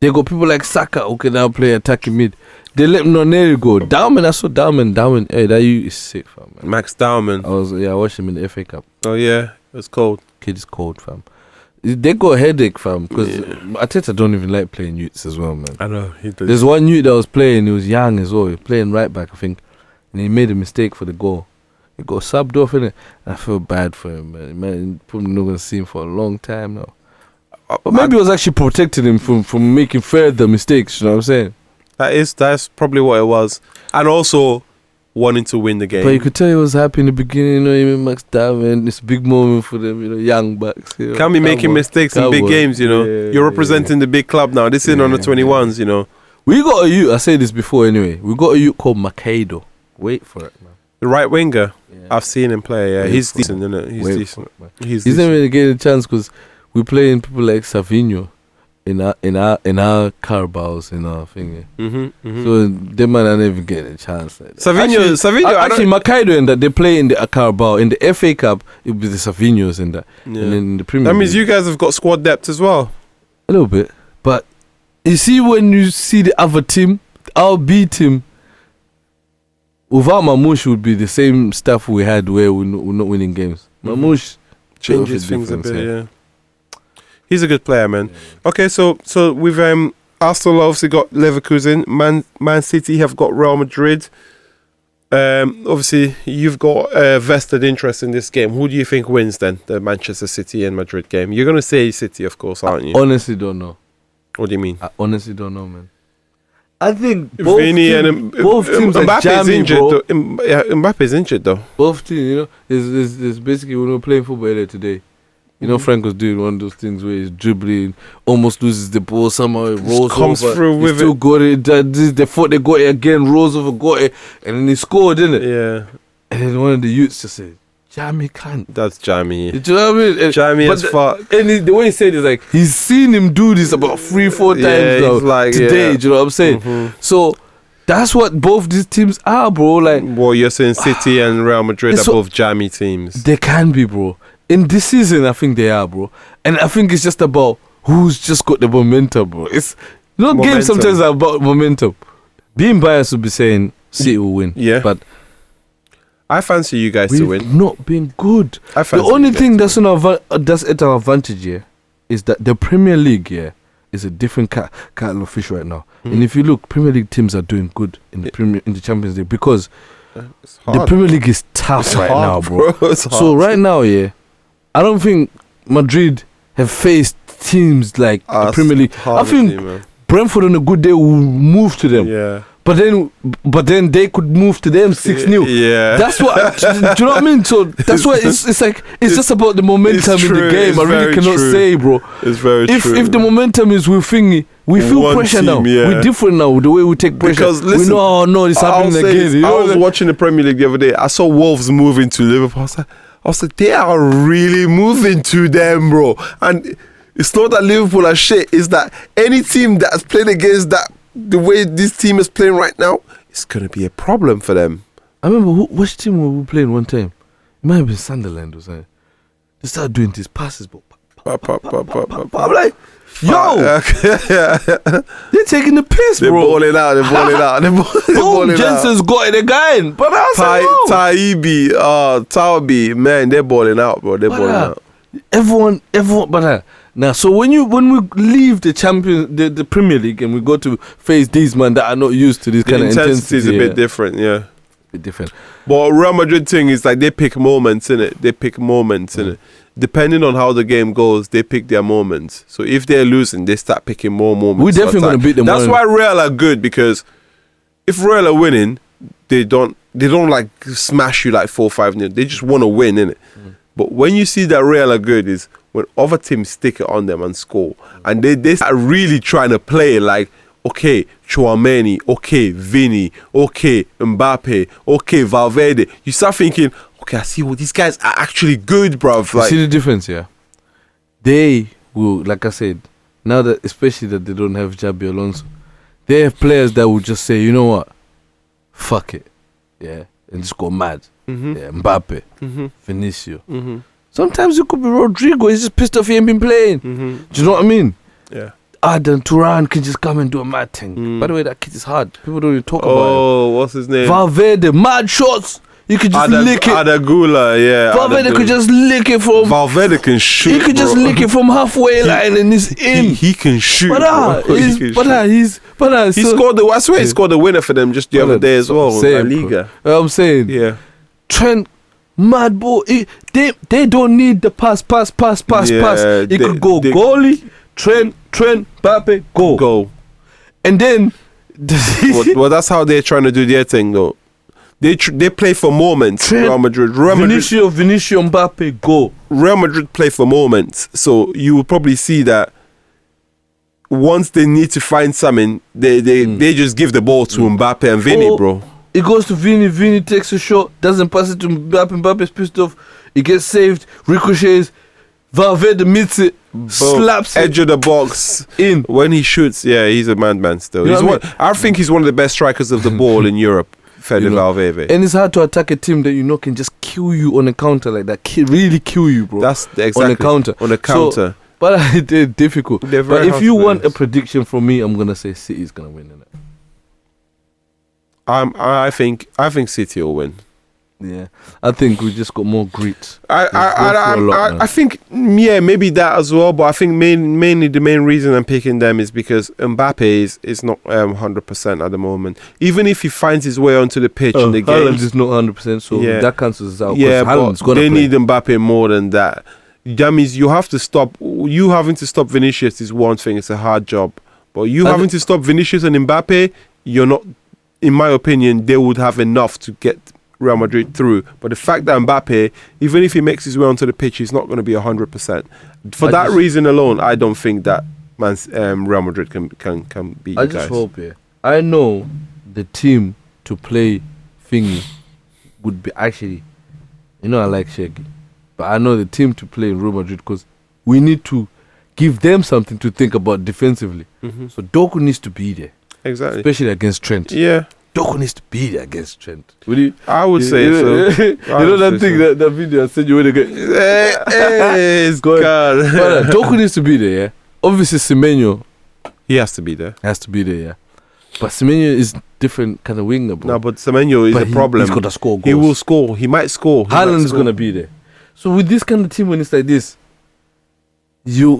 They got people like Saka who can now play attacking mid. They let Noneri go. Dauman, I saw Dauman. Hey, that you is sick, fam. Man. Max Dauman. I watched him in the FA Cup. Oh yeah, it was cold. Kid is cold, fam. They got a headache, fam, because Arteta don't even like playing youths as well, man. I know. He does. There's one youth that was playing, he was young as well, he was playing right back, I think, and he made a mistake for the goal. He got subbed off, innit? I feel bad for him, man. Probably not going to see him for a long time now. But maybe it was actually protecting him from making further mistakes, you know what I'm saying? That's probably what it was. And also wanting to win the game. But you could tell he was happy in the beginning, you know, even Max Darwin. It's a big moment for them, you know, young bucks. You know, can't be making mistakes in big games, you know. You're representing the big club now. This is on the 21s, you know. We got a youth, I said this before anyway. We got a youth called Makaido. Wait for it, man. The right winger. Yeah. I've seen him play, He's decent, isn't it? He's decent. He's never really getting a chance because we're playing people like Savinho in our Carabaos, in our thing. So them man are never getting a chance. Like Savinho. Actually, Makaido and that they play in the Carabao. In the FA Cup, it will be the Savinhos and that. Yeah. And then in the Premier That means you guys have got squad depth as well. A little bit, but you see when you see the other team, our B team. Without Mamouche would be the same stuff we had where we're not winning games. Mamouche changes things a bit, He's a good player, man. Yeah. Okay, so we've Arsenal obviously got Leverkusen, Man City have got Real Madrid. Obviously you've got vested interest in this game. Who do you think wins then, the Manchester City and Madrid game? You're gonna say City, of course, aren't you? I honestly don't know. What do you mean? I honestly don't know, man. I think both teams are jammy, bro. Mbappe's injured though. Both teams, you know, is basically when we were playing football earlier today. You know, Frank was doing one of those things where he's dribbling, almost loses the ball, somehow it rolls comes over. Through with still got it. They thought they got it again, rolls over, got it, and then he scored, didn't it? Yeah. And then one of the youths just said, "Jamie can't." That's Jamie. Do you know what I mean? Jamie as fuck. And the way he said it is like he's seen him do this about 3-4 times now like, today. Do you know what I'm saying? So that's what both these teams are, bro. Like, well, you're saying City and Real Madrid are both jammy teams. They can be, bro. In this season, I think they are, bro. And I think it's just about who's just got the momentum, bro. It's games sometimes are about momentum. Being biased would be saying City will win. Yeah. But I fancy you guys to win. We've not been good. The only thing that's at our advantage here is that the Premier League is a different kettle of fish right now. And if you look, Premier League teams are doing good in the Champions League because the Premier League is tough now, bro. So right now, I don't think Madrid have faced teams like the Premier League. I think Brentford on a good day will move to them. Yeah. But then they could move to them 6-0. Yeah. That's what. Do you know what I mean? So that's why it's like it's just about the momentum in the game. I really cannot say, bro. It's very true. If the momentum is with thingy, we feel one pressure team, now. yeah. We're different now. The way we take pressure. Because listen, we know, no, it's happening again. I was watching the Premier League the other day. I saw Wolves moving to Liverpool. I was like, they are really moving to them, bro. And it's not that Liverpool are shit. It's that any team that's playing against that, the way this team is playing right now, it's going to be a problem for them. I remember which team were we playing one time? It might have been Sunderland or something. They started doing these passes, but I'm like, yo, they're taking the piss, bro. They're balling out. They're balling out. Jensen's got it again. But I was like, Taubi, man, they're balling out, bro. They're balling out. Everyone, but now, so when we leave the Premier League and we go to face these men that are not used to this kind of intensity, is a bit different, yeah. bit different. But Real Madrid thing is like they pick moments, innit? They pick moments, innit? Depending on how the game goes, they pick their moments. So if they're losing, they start picking more moments. We're definitely going to beat them. That's why Real are good, because if Real are winning, they don't like smash you like 4-5-0. They just want to win, innit? But when you see that Real are good is when other teams stick it on them and score. And they are really trying to play like, okay, Chouameni, okay, Vini, okay, Mbappe, okay, Valverde. You start thinking, okay, I see what these guys are actually good, bruv. Like, you see the difference, yeah? They will, like I said, now that, especially that they don't have Xabi Alonso, they have players that will just say, you know what, fuck it, yeah, and just go mad. Yeah, Mbappe, Vinicius. Sometimes it could be Rodrigo. He's just pissed off he ain't been playing. Do you know what I mean? Yeah. Adam Turan can just come and do a mad thing. By the way, that kid is hard. People don't even talk about him. Oh, what's his name? Valverde, mad shots. You could just lick it. Adagula, yeah. Valverde could just lick it from. Valverde can shoot. He could just lick it from halfway line and it's in. He can shoot. He scored the. I swear he scored the winner for them just the other day as well. La Liga. I'm saying. Yeah. Trent, mad ball. They don't need the pass. It could go goalie, Trent, Mbappe, go. And then. Well, that's how they're trying to do their thing, though. They play for moments. Trent, Real Madrid, Vinicius, Mbappe, go. Real Madrid play for moments, so you will probably see that once they need to find something, they just give the ball to Mbappe and Vini, bro. It goes to Vini. Vini takes a shot, doesn't pass it to Mbappe. Mbappe's pissed off. It gets saved, ricochets. Valverde meets it, slaps edge of the box in. When he shoots, yeah, he's a madman still. I think he's one of the best strikers of the ball in Europe. Valverde. And it's hard to attack a team that you know can just kill you on a counter like that. Really kill you, bro. That's exactly on a counter. So, but it's difficult. But if you want a prediction from me, I'm gonna say City's gonna win in it. I think City will win. Yeah, I think we just got more grit. I think maybe that as well. But I think mainly the main reason I'm picking them is because Mbappe is not 100% at the moment. Even if he finds his way onto the pitch in the game, Haaland is not 100%, so that cancels out. Yeah, but they need Mbappe more than that. That means you have to stop. You having to stop Vinicius is one thing. It's a hard job, but you having to stop Vinicius and Mbappe, you're not. In my opinion, they would have enough to get Real Madrid through. But the fact that Mbappe, even if he makes his way onto the pitch, he's not going to be 100%. For that reason alone, I don't think that Real Madrid can beat you guys. I just hope, I know the team to play thingy would be actually, I like Shaggy, but I know the team to play in Real Madrid because we need to give them something to think about defensively. So Doku needs to be there. Exactly. Especially against Trent. Yeah. Doku needs to be there against Trent. I would say so. That thing, that video I said you would get. It's God. But Doku needs to be there, yeah. Obviously, Semenyo. He has to be there. Yeah. But Semenyo is different kind of winger, bro. No, but Semenyo is a problem. He's got to score goals. He will score. He might score. Haaland is going to be there. So with this kind of team, when it's like this, Nico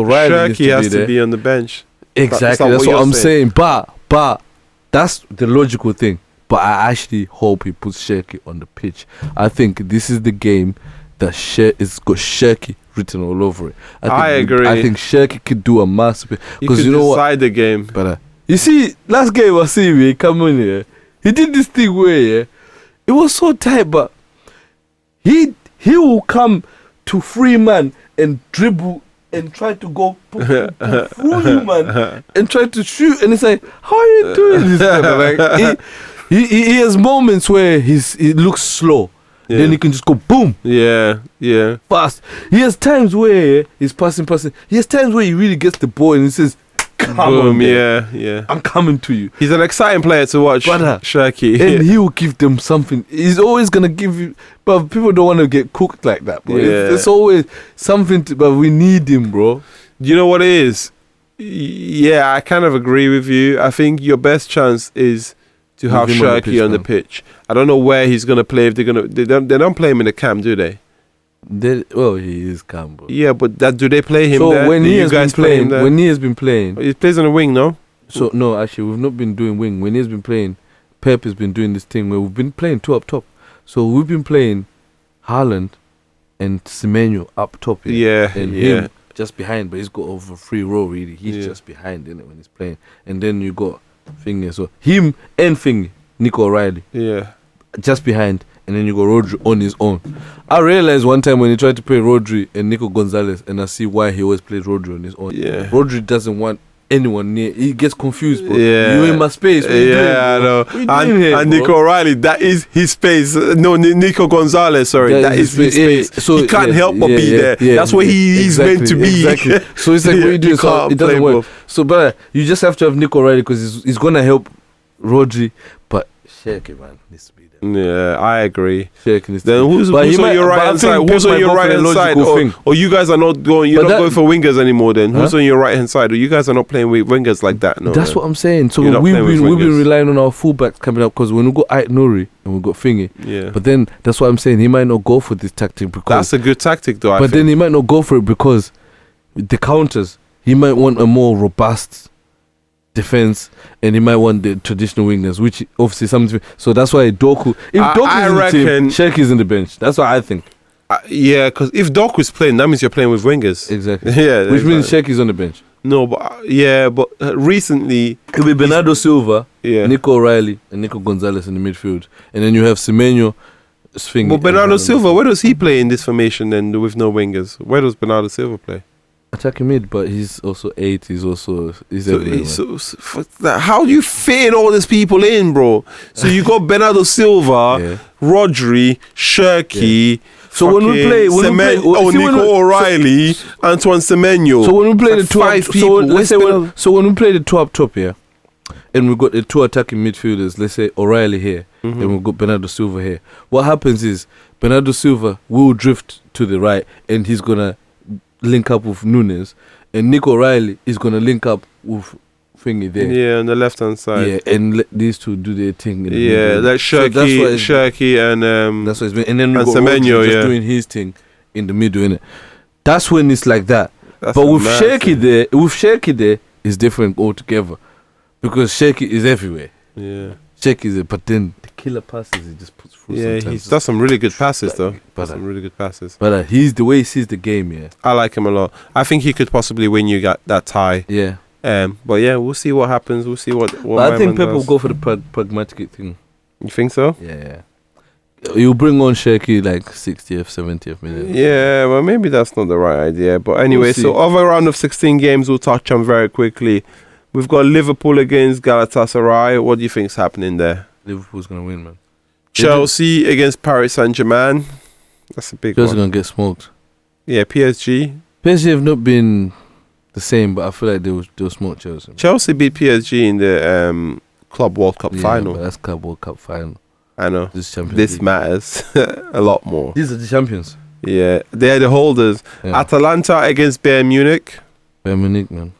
O'Reilly has to be on the bench. Exactly, that's what I'm saying. But that's the logical thing. But I actually hope he puts Cherki on the pitch. I think this is the game that it's got Cherki written all over it. I agree. I think Cherki could do a masterpiece. Because you know what? Decide the game. But you see, last game I see him, he come in here. He did this thing where it was so tight, but he will come to free man and dribble and try to go through you, man, and try to shoot. And it's like, how are you doing this? Like, he has moments where he looks slow. Yeah. Then he can just go boom. Yeah. Fast. He has times where he's passing. He has times where he really gets the ball and he says, come on, man. Yeah. I'm coming to you. He's an exciting player to watch, Cherki. And he will give them something. He's always going to give you... But people don't want to get cooked like that, bro. Yeah. It's always something but we need him, bro. You know what it is? Yeah, I kind of agree with you. I think your best chance is to have Cherki on the pitch. I don't know where he's going to play. If they don't play him in the camp, do they? He is camp, bro. Yeah, but do they play him there? So when he has been playing, he plays on the wing, no? So no, actually, we've not been doing wing. When he's been playing, Pep has been doing this thing where we've been playing two up top. So we've been playing Haaland and Semenyo up top here. Yeah, And him just behind, but he's got over free row really. He's just behind, innit, when he's playing. And then you got Thingy. So him and Thingy, Nico O'Reilly. Yeah. Just behind. And then you got Rodri on his own. I realized one time when he tried to play Rodri and Nico Gonzalez, and I see why he always plays Rodri on his own. Yeah. Rodri doesn't want anyone near. He gets confused, bro. Yeah. You in my space. What you doing, I know. What you doing here, and bro? Nico O'Reilly, that is his space. No, Nico Gonzalez, sorry. That is his space. Yeah. So he can't help but be there. Yeah. That's where he's meant to be. Exactly. So it's like what you do, You so can't it doesn't play work. both. So, but you just have to have Nico O'Reilly because he's going to help Rodri. But Shaq, man, needs to be there. Yeah, I agree. Shaq needs to Then be who's But he on might- your but right I hand think side? Pep Who's on might your go for right the hand side? logical thing. Or you guys are not going. You're But not going for wingers anymore. Then who's Huh? on your right hand side? Or you guys are not playing with wingers like that? No, That's what I'm saying. So You're not we've playing with been wingers. relying on our fullbacks coming up because when we got Ait Nouri and we got Thingy, Yeah, but then that's what I'm saying. He might not go for this tactic because. that's a good tactic, though. But then he might not go for it because with the counters, he might want a more robust defense, and he might want the traditional wingers, which obviously something. So that's why Doku. If I Doku's in the team, reckon- Sheki's in the bench. That's what I think. Yeah, because if Doc was playing, that means you're playing with wingers. Exactly. Yeah, Which means Sheki's on the bench. no, but recently, It'll be Bernardo Silva, yeah. Nico O'Reilly, and Nico Gonzalez in the midfield, and then you have Semenyo, Sfingy. But Bernardo Silva, where does he play in this formation then with no wingers? Where does Bernardo Silva play? attacking mid, but he's also 8. He's everywhere. How do you fit all these people in, bro? So you got Bernardo Silva, Yeah. Rodri, Shirky. So when we play, Nico O'Reilly, Antoine Semenyo. So when we play Like the two up, five so people, let's where's say Bernardo? when we play the two up top here, and we got the two attacking midfielders, let's say O'Reilly here, Mm-hmm. and we got Bernardo Silva here. What happens is Bernardo Silva will drift to the right, and he's gonna link up with Nunes, and Nico O'Reilly is gonna link up with Thingy there. Yeah, on the left hand side. Yeah, and let these two do their thing. In the Yeah, middle. like So Shirky and that's what it's been. And then we and got Semenyo, Rodri just yeah. doing his thing in the middle, innit? That's when it's like that. that's But with mad Shaky thing. there, it's different altogether. Because Shaky is everywhere. Yeah. Shaky is there, but then the killer passes he just puts through Yeah, sometimes. he's does some really good passes though. But, Does some really good passes. But he's the way he sees the game, yeah. I like him a lot. I think he could possibly win you that tie. Yeah. But yeah, we'll see what happens. We'll see what But I think my man Pep will does. go for the pragmatic thing. You think so? Yeah. You bring on Shaky like 60th, 70th minute. Yeah, well, maybe that's not the right idea. But anyway, see. so other round of 16 games we'll touch on very quickly. We've got Liverpool against Galatasaray. What do you think's happening there? Liverpool's going to win, man. Chelsea against Paris Saint-Germain. That's a big Chelsea's one. going to get smoked. Yeah, PSG. PSG have not been the same, but I feel like they'll smoke Chelsea. Chelsea beat PSG in the Club World Cup Yeah, final. but that's Club World Cup final. I know. This is Champions This League. matters a lot more. These are the champions. Yeah, they're the holders. Yeah. Atalanta against Bayern Munich. Bayern Munich, man.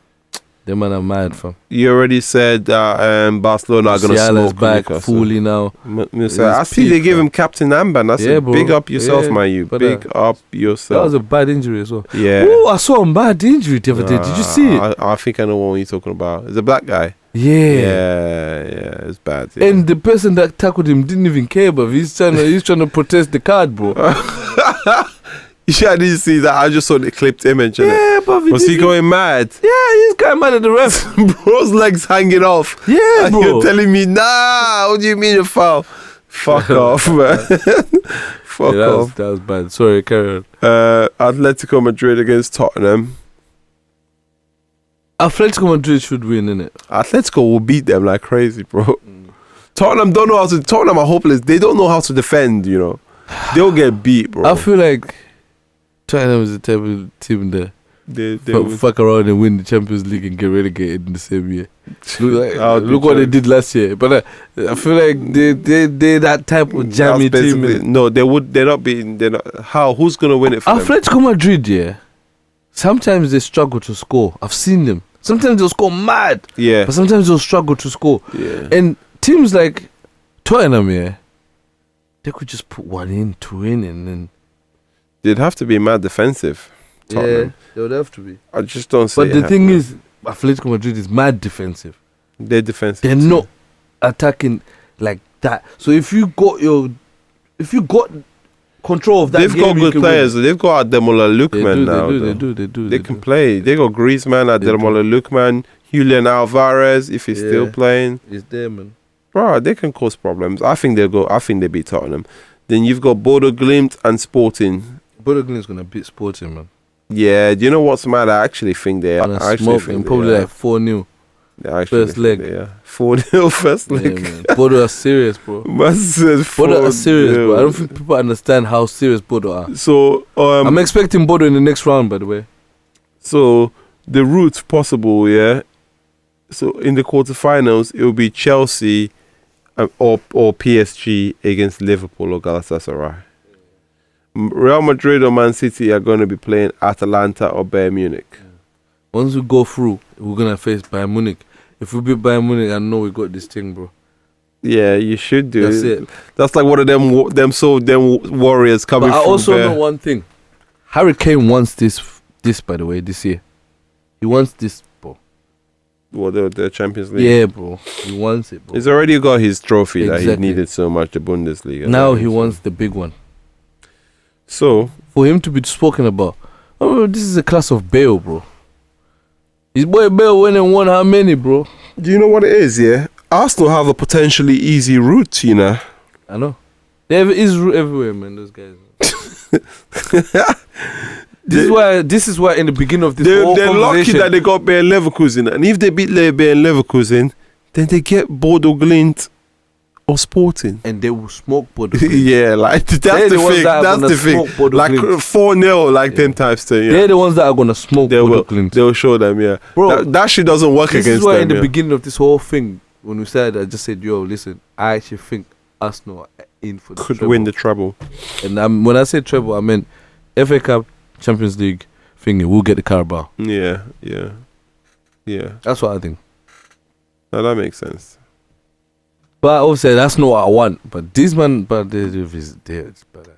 Them man are mad, fam. You already said that Barcelona are going to Musiala's smoke back Newcastle. fully now. I see they give him captain armband. I said, Yeah, bro. big up yourself, Yeah, man. You but, big up That yourself. was a bad injury as well. Yeah. Oh, I saw a bad injury the other day. Did you see it? I think I know what you're talking about. It's a black guy. Yeah. Yeah, it's bad. Yeah. And the person that tackled him didn't even care, but he's trying to protest the card, bro. Yeah, I didn't see that. I just saw the clipped image. innit? Yeah, but Was he going mad? Yeah, he's kind mad at the ref. Bro's legs hanging off. Yeah, And bro. you're telling me, nah, what do you mean a foul? Fuck off, man. Fuck Yeah, off. that was bad. Sorry, carry on. Atletico Madrid against Tottenham. Atletico Madrid should win, innit? Atletico will beat them like crazy, bro. Tottenham don't know how to. Tottenham are hopeless. They don't know how to defend. You know, they'll get beat, bro. I feel like Tottenham is the type of team that They fuck around and win the Champions League and get relegated in the same year. I'll be Look what they joking. did last year. But I feel like they that type of jammy That's team. basically- No, they would. They're not beating. They're not. How? Who's gonna win it for them? Atletico Madrid, yeah. Sometimes they struggle to score. I've seen them. Sometimes they'll score mad, Yeah, but sometimes they'll struggle to score. yeah. And teams like Tottenham, yeah, they could just put 1 in, 2 in, and then They'd have to be mad defensive. Tottenham. they would have to be. I just don't see. But it the thing happening. is, Atletico Madrid is mad defensive. they're defensive. They're too. not attacking. like that. So if you got control of that They've game, got you good can players. win. They've got Ademola Lookman now. They do. They can play. They got Griezmann, Ademola Lookman, Julian Alvarez if he's still playing. He's there, man. Bro, they can cause problems. I think they'll go. I think they beat Tottenham. Then you've got Bodo Glimt and Sporting. Bodo Glimt's gonna beat Sporting, man. Yeah, do you know what's mad? I actually think they are. Gonna I actually smoke think him, they probably are. like 4-0. I actually first think leg. they are. 4-0 first Yeah, leg. man. Bodo are serious, bro. Massive Bodo are serious, 4-0. bro. I don't think people understand how serious Bodo are. So I'm expecting Bodo in the next round, by the way. So the route possible, yeah. So in the quarterfinals, it will be Chelsea or PSG against Liverpool or Galatasaray. Real Madrid or Man City are going to be playing Atalanta or Bayern Munich. Once we go through, we're gonna face Bayern Munich. If we beat Bayern Munich, I know we got this thing, bro. Yeah, you should do. That's it. That's like one of them warriors coming. But I from also there. know one thing. Harry Kane wants this, by the way, this year. He wants this, bro. What the Champions League? Yeah, bro. He wants it, bro. He's already got his trophy that he Exactly. needed so much, the Bundesliga. Now he wants the big one. So For him to be spoken about, oh, this is a class of Bale, bro. His boy Bale went and won how many, bro? do you know what it is? Yeah, Arsenal have a potentially easy route. You know. I know. They have is everywhere, man. Those guys. This is why in the beginning of this whole They're lucky conversation, that they got Bayer Leverkusen, and if they beat Bayer Leverkusen, then they get Bodo Glimt or Sporting. and they will smoke Bodo. Yeah, like that's They're the the ones thing. that are That's gonna the thing. smoke Bodo Like Glimt. 4-0, like 10 times 10. Yeah. They're the ones that are gonna smoke They Bodo will. Glimt. They'll show them. Yeah, Bro, that shit doesn't work This against is why them. in the yeah. beginning of this whole thing, when we started, I just said, "Yo, listen, I actually think Arsenal are in for the Could treble." win the treble. And when I said treble, I meant FA Cup, Champions League thingy. We'll get the Carabao. Yeah. That's what I think. Now that makes sense. But obviously, that's not what I want. But these man, but it's better.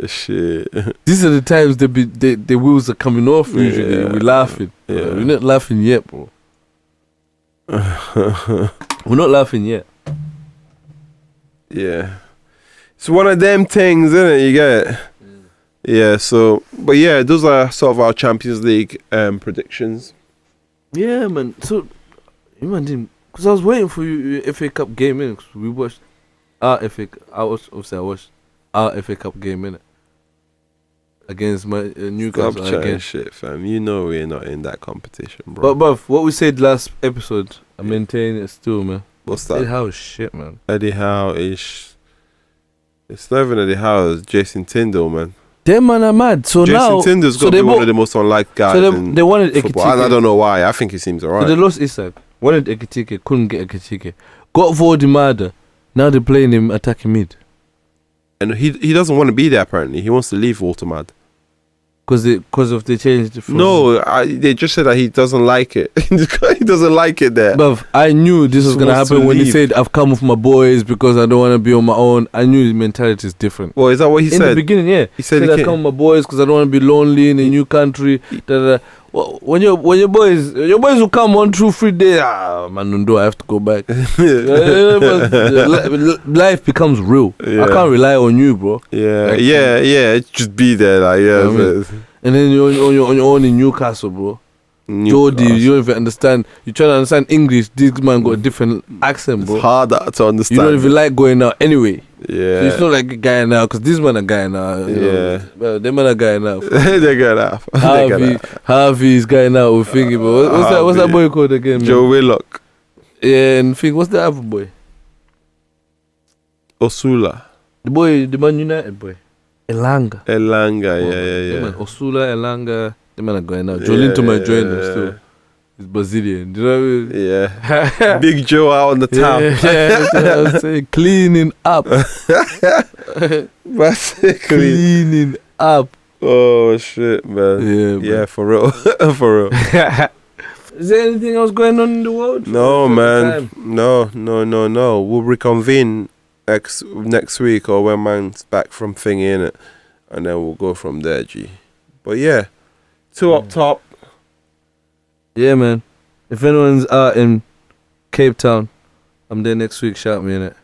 Shit. These are the times the wheels are coming off. Usually, Yeah. we're laughing. Yeah. We're not laughing yet, bro. We're not laughing yet. Yeah. It's one of them things, isn't it? You get it? Yeah, so, but yeah, those are sort of our Champions League predictions. Yeah, man. So, imagine, because I was waiting for you FA Cup game, innit? 'Cause we watched our FA. I watched our FA Cup game, innit? Against my Stop Newcastle chatting again. shit, fam. You know we're not in that competition, bro. But what we said last episode, I maintain it still, man. What's Eddie that? Howe is shit, man. Eddie Howe is... It's not even Eddie Howe, it's Jason Tyndall, man. Them man are mad. So Jason now, Tyndall's got to be one of the most unliked guys so in they wanted football. And I Ekitike. don't know why. I think he seems So alright. they lost Isak. Wanted Ekitike, couldn't get Ekitike. Got Vodimada. Now they're playing him attacking mid. And he doesn't want to be there, apparently. He wants to leave Watermad. Because of the change. No, they just said that he doesn't like it. He doesn't like it there. Bruv, I knew this was Just going to wants to happen when he leave. said, I've come with my boys because I don't want to be on my own. I knew his mentality is different. Well, is that what he In the said? beginning, yeah. He said he I can't- come with my boys because I don't want to be lonely in a new country. Da, da, da. Well, when your boys will come 1, 2, 3 days, man, I have to go back. Life becomes real. Yeah. I can't rely on you, bro. Yeah, Like, yeah. Just be there, like, yeah. You know what I And then you're on your own in Newcastle, bro. Jordy, you don't even understand. You try to understand English. This man got a different accent, bro. It's harder to understand. You don't even like going out anyway. So Yeah. it's not like a guy now, because this man a guy now. You know. Well, them man a guy now. They're good enough. Harvey is guy now with Figgy, bro. What's that boy called again, man? Joe Willock. Yeah, and Fig, what's the other boy? Osula. The Man United boy. Elanga. Elanga, Them yeah. man, Osula, Elanga. Them man are going now. Jolinton might join them still. He's Brazilian. Do you know what I mean? Yeah. Big Joe out on the top. Yeah, that's what I was saying. Cleaning up. Basically. Cleaning up. Oh, shit, man. Yeah, Yeah, for real. For real. Is there anything else going on in the world? No, For the man. time? No. We'll reconvene next week or when man's back from thingy, innit? And then we'll go from there, G. But yeah, two up top. Yeah, man. If anyone's out in Cape Town, I'm there next week. Shout me, innit?